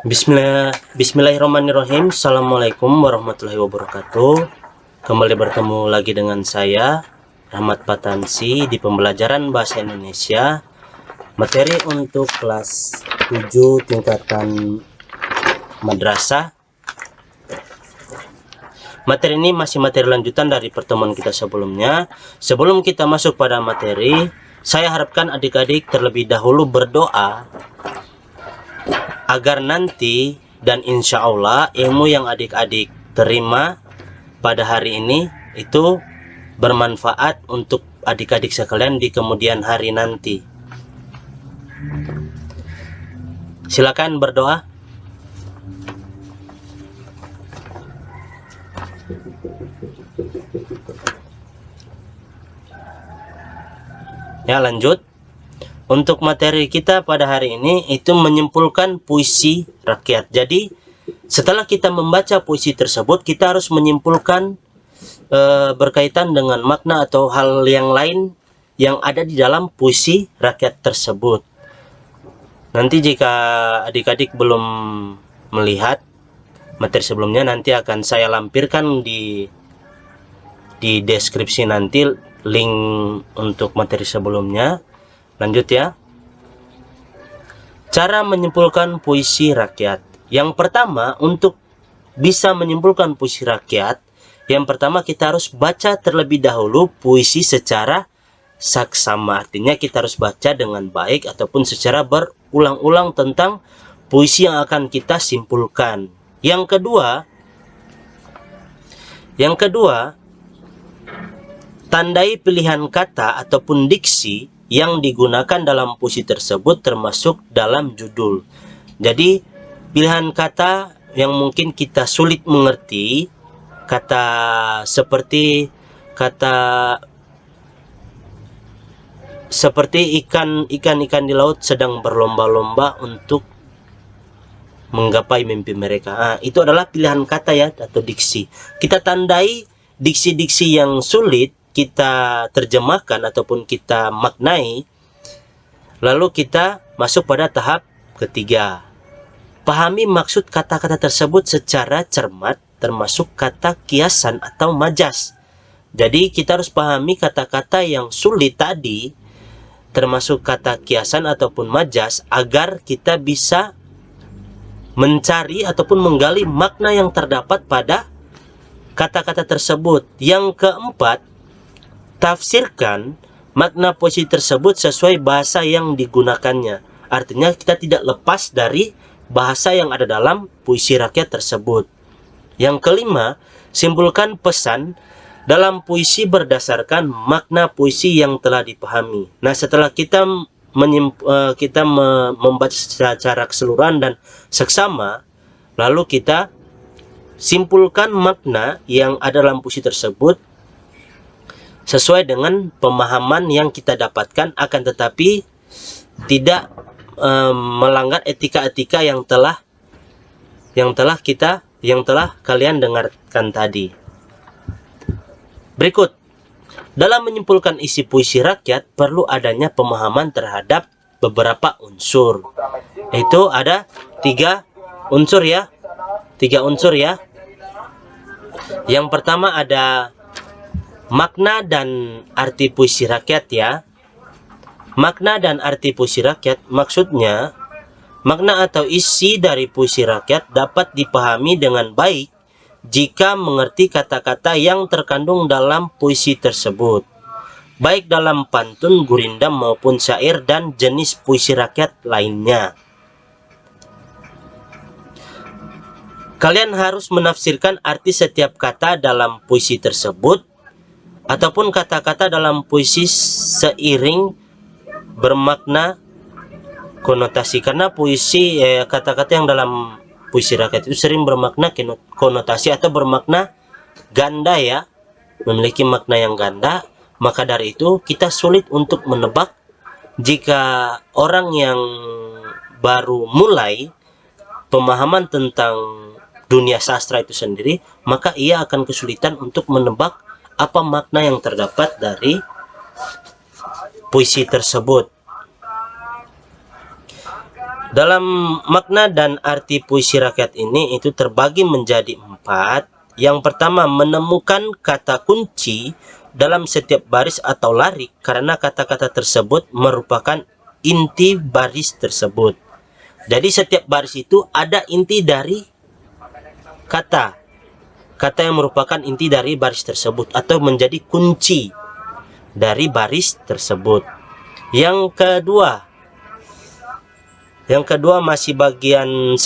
Bismillahirrahmanirrahim. Assalamualaikum warahmatullahi wabarakatuh. Kembali bertemu lagi dengan saya, Rahmat Patansi, di pembelajaran Bahasa Indonesia. Materi untuk kelas 7 tingkatan madrasah. Materi ini masih materi lanjutan dari pertemuan kita sebelumnya. Sebelum kita masuk pada materi, saya harapkan adik-adik terlebih dahulu berdoa agar nanti dan insya Allah ilmu yang adik-adik terima pada hari ini itu bermanfaat untuk adik-adik sekalian di kemudian hari nanti. Silakan berdoa. Ya, lanjut. Untuk materi kita pada hari ini itu menyimpulkan puisi rakyat. Jadi setelah kita membaca puisi tersebut, kita harus menyimpulkan berkaitan dengan makna atau hal yang lain yang ada di dalam puisi rakyat tersebut. Nanti jika adik-adik belum melihat materi sebelumnya, nanti akan saya lampirkan di deskripsi nanti link untuk materi sebelumnya. Lanjut ya. Cara menyimpulkan puisi rakyat. Yang pertama, untuk bisa menyimpulkan puisi rakyat, yang pertama kita harus baca terlebih dahulu puisi secara saksama. Artinya kita harus baca dengan baik ataupun secara berulang-ulang tentang puisi yang akan kita simpulkan. Yang kedua, tandai pilihan kata ataupun diksi yang digunakan dalam puisi tersebut termasuk dalam judul. Jadi pilihan kata yang mungkin kita sulit mengerti, kata seperti ikan-ikan di laut sedang berlomba-lomba untuk menggapai mimpi mereka. Itu adalah pilihan kata ya, atau diksi. Kita tandai diksi-diksi yang sulit kita terjemahkan ataupun kita maknai, lalu kita masuk pada tahap ketiga. Pahami maksud kata-kata tersebut secara cermat, termasuk kata kiasan atau majas. Jadi kita harus pahami kata-kata yang sulit tadi, termasuk kata kiasan ataupun majas, agar kita bisa mencari ataupun menggali makna yang terdapat pada kata-kata tersebut. Yang keempat, tafsirkan makna puisi tersebut sesuai bahasa yang digunakannya. Artinya kita tidak lepas dari bahasa yang ada dalam puisi rakyat tersebut. Yang kelima, simpulkan pesan dalam puisi berdasarkan makna puisi yang telah dipahami. Nah, setelah kita membaca secara keseluruhan dan seksama, lalu kita simpulkan makna yang ada dalam puisi tersebut sesuai dengan pemahaman yang kita dapatkan, akan tetapi tidak melanggar etika-etika yang telah kalian dengarkan tadi. Berikut, dalam menyimpulkan isi puisi rakyat perlu adanya pemahaman terhadap beberapa unsur. Itu ada tiga unsur ya. Yang pertama ada makna dan arti puisi rakyat ya. Makna dan arti puisi rakyat maksudnya, makna atau isi dari puisi rakyat dapat dipahami dengan baik jika mengerti kata-kata yang terkandung dalam puisi tersebut, baik dalam pantun, gurindam maupun syair dan jenis puisi rakyat lainnya. Kalian harus menafsirkan arti setiap kata dalam puisi tersebut ataupun kata-kata dalam puisi seiring bermakna konotasi, karena puisi kata-kata yang dalam puisi rakyat itu sering bermakna konotasi atau bermakna ganda ya, memiliki makna yang ganda. Maka dari itu kita sulit untuk menebak. Jika orang yang baru mulai pemahaman tentang dunia sastra itu sendiri, maka ia akan kesulitan untuk menebak apa makna yang terdapat dari puisi tersebut. Dalam makna dan arti puisi rakyat ini itu terbagi menjadi 4. Yang pertama, menemukan kata kunci dalam setiap baris atau larik karena kata-kata tersebut merupakan inti baris tersebut. Jadi setiap baris itu ada inti dari kata yang merupakan inti dari baris tersebut atau menjadi kunci dari baris tersebut. Yang kedua masih bagian 1,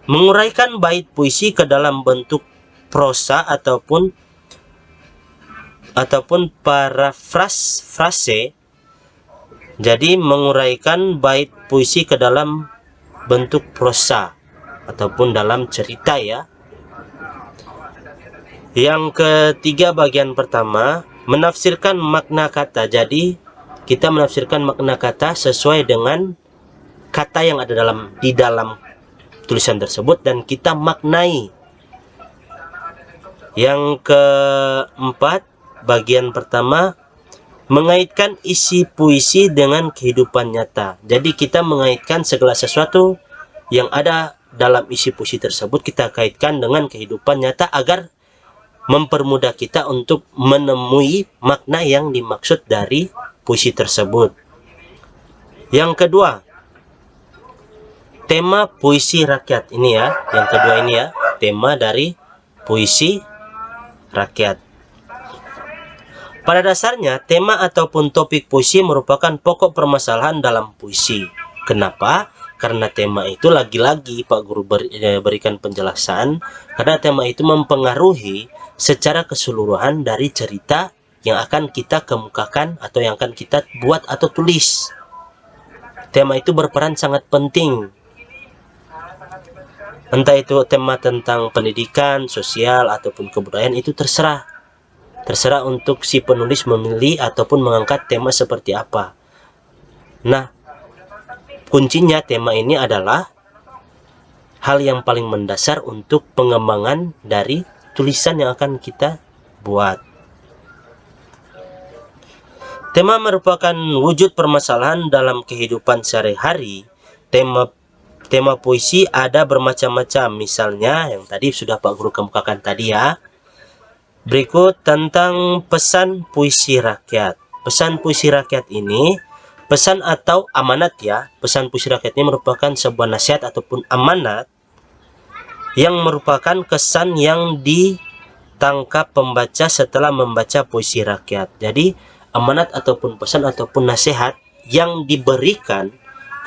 menguraikan bait puisi ke dalam bentuk prosa ataupun parafrase. Jadi menguraikan bait puisi ke dalam bentuk prosa ataupun dalam cerita ya. Yang ketiga bagian pertama, menafsirkan makna kata. Jadi kita menafsirkan makna kata sesuai dengan kata yang ada di dalam tulisan tersebut dan kita maknai. Yang keempat bagian pertama, mengaitkan isi puisi dengan kehidupan nyata. Jadi kita mengaitkan segala sesuatu yang ada dalam isi puisi tersebut, kita kaitkan dengan kehidupan nyata agar mempermudah kita untuk menemui makna yang dimaksud dari puisi tersebut. Yang kedua, tema puisi rakyat ini ya. Yang kedua ini ya, tema dari puisi rakyat. Pada dasarnya, tema ataupun topik puisi merupakan pokok permasalahan dalam puisi. Kenapa? Karena tema itu lagi-lagi Pak Guru berikan penjelasan, karena tema itu mempengaruhi secara keseluruhan dari cerita yang akan kita kemukakan atau yang akan kita buat atau tulis. Tema itu berperan sangat penting. Entah itu tema tentang pendidikan, sosial, ataupun kebudayaan, itu terserah untuk si penulis memilih ataupun mengangkat tema seperti apa. Nah, kuncinya tema ini adalah hal yang paling mendasar untuk pengembangan dari tulisan yang akan kita buat. Tema merupakan wujud permasalahan dalam kehidupan sehari-hari. Tema puisi ada bermacam-macam, misalnya yang tadi sudah Pak Guru kemukakan tadi ya. Berikut tentang pesan puisi rakyat. Pesan puisi rakyat ini, pesan atau amanat ya. Pesan puisi rakyat ini merupakan sebuah nasihat ataupun amanat yang merupakan kesan yang ditangkap pembaca setelah membaca puisi rakyat. Jadi amanat ataupun pesan ataupun nasihat yang diberikan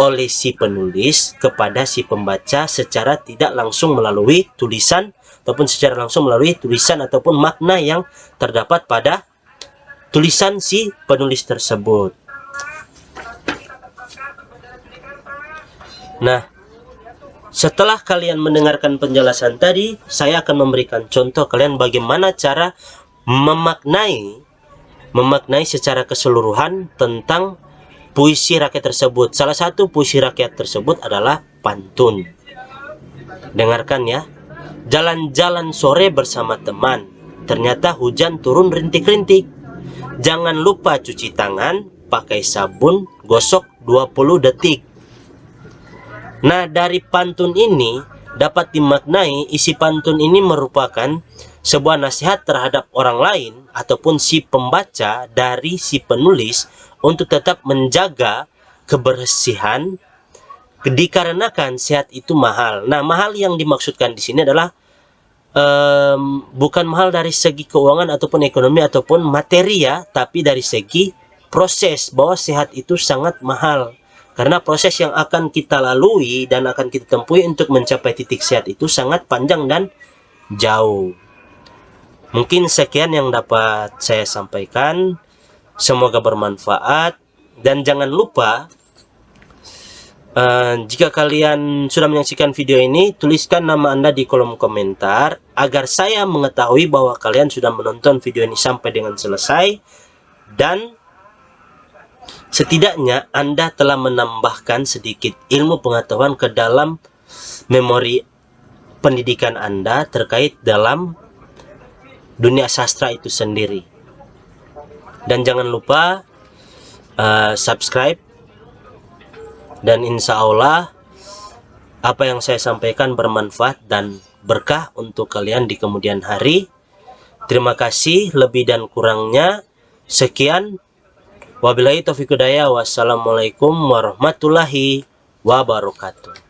oleh si penulis kepada si pembaca secara tidak langsung melalui tulisan ataupun secara langsung melalui tulisan ataupun makna yang terdapat pada tulisan si penulis tersebut. Nah, setelah kalian mendengarkan penjelasan tadi, saya akan memberikan contoh kalian bagaimana cara memaknai secara keseluruhan tentang puisi rakyat tersebut. Salah satu puisi rakyat tersebut adalah pantun. Dengarkan ya. Jalan-jalan sore bersama teman, ternyata hujan turun rintik-rintik. Jangan lupa cuci tangan, pakai sabun, gosok 20 detik. Nah, dari pantun ini dapat dimaknai isi pantun ini merupakan sebuah nasihat terhadap orang lain ataupun si pembaca dari si penulis untuk tetap menjaga kebersihan dikarenakan sehat itu mahal. Nah, mahal yang dimaksudkan di sini adalah bukan mahal dari segi keuangan ataupun ekonomi ataupun materi ya, tapi dari segi proses, bahwa sehat itu sangat mahal. Karena proses yang akan kita lalui dan akan kita tempuhi untuk mencapai titik sehat itu sangat panjang dan jauh. Mungkin sekian yang dapat saya sampaikan. Semoga bermanfaat. Dan jangan lupa, jika kalian sudah menyaksikan video ini, tuliskan nama Anda di kolom komentar agar saya mengetahui bahwa kalian sudah menonton video ini sampai dengan selesai. Dan setidaknya Anda telah menambahkan sedikit ilmu pengetahuan ke dalam memori pendidikan Anda terkait dalam dunia sastra itu sendiri. Dan jangan lupa subscribe Dan insya Allah apa yang saya sampaikan bermanfaat dan berkah untuk kalian di kemudian hari. Terima kasih, lebih dan kurangnya sekian. Wabillahi taufiq hidayah. Wassalamualaikum warahmatullahi wabarakatuh.